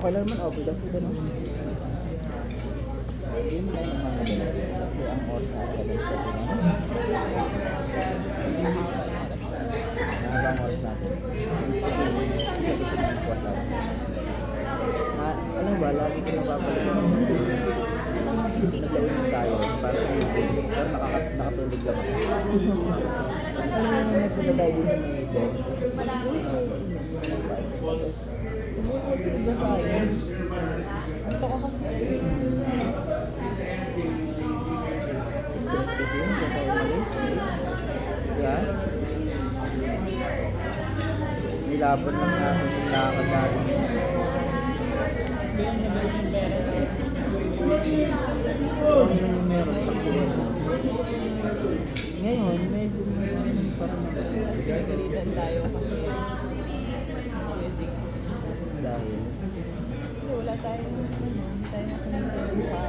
Okay lang naman, okay lang po ganun. Hindi mo lang naman madala. Kasi ang oras na 7:30 na. Mahaba ang oras natin. Isa gusto ng import lang. Alam ba, lagi ko napapalitan mo. Naglayunin tayo para sa meeting. Pero nakatulog lang ako. Alam mo naman nagpunta tayo din sa may bed. Tapos may tapos tulog na tayo. Anto ka kasi. Stress kasi yun. Kaya tayo umalis. Yan. Nilaban lang natin yung lakad natin. Ano lang yung meron sa kuwan mo. Ngayon, medyo mas ganun pa rin naman. Mas gagalitan tayo kasi music. Dahil Wala tayong hindi tayo nakamit sa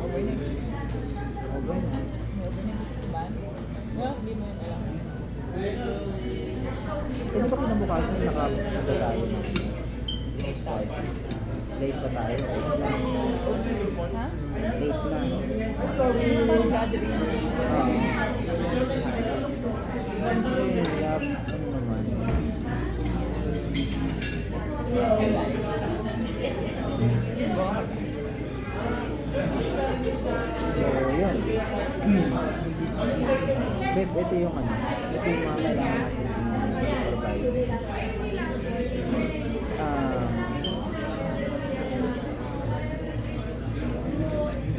overnight. overnight. May overnight ba? Well, hindi mo yun alam. Eh, di ba kinabukasan nakapunta tayo? Start. Late pa tayo. Ha? Late na. Gathering. Siyempre, yap, ano naman. So, yun. Babe, ito yung ano. Ito yung mga kailangan natin i-provide.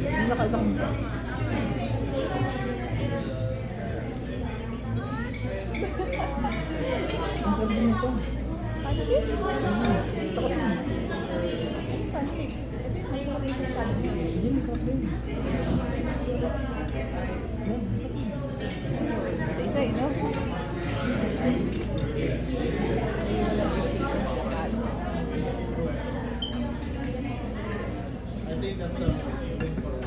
Yung nakaisang ba? Ang sabi nito. Pancake? Takot na. Pancake. Ito yung masarap yung sinasabi mo. Hindi, masarap din. Yan. Isa-isa eh, no?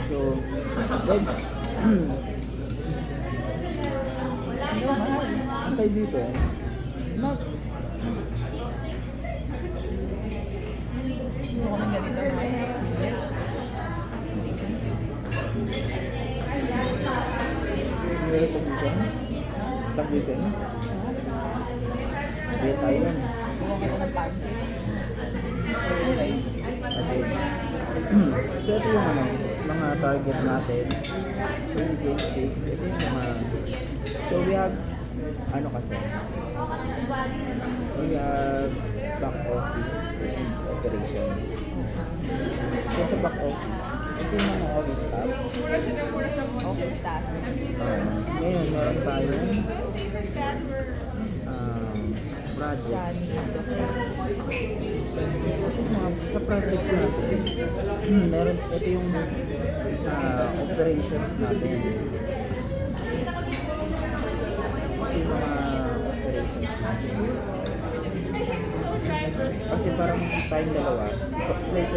So, babe. Ano, mahal? Aside dito, Mas. Gusto ko ng ganito, mahal. meron tagusin. Tagusin. Hindi tayo yan. Buwan kita ng pancake. Okay. Okay. So, ito yung ano, mga target natin. 2026. Ito yung mga... So, we have... Ano kasi? We have back office and operation. So, sa back office, ito yung mga office staff. Office task. Ngayon, meron tayong projects. Sa projects natin, meron, ito yung operations natin. Ito yung mga operations natin. Kasi parang tayong dalawa, so ito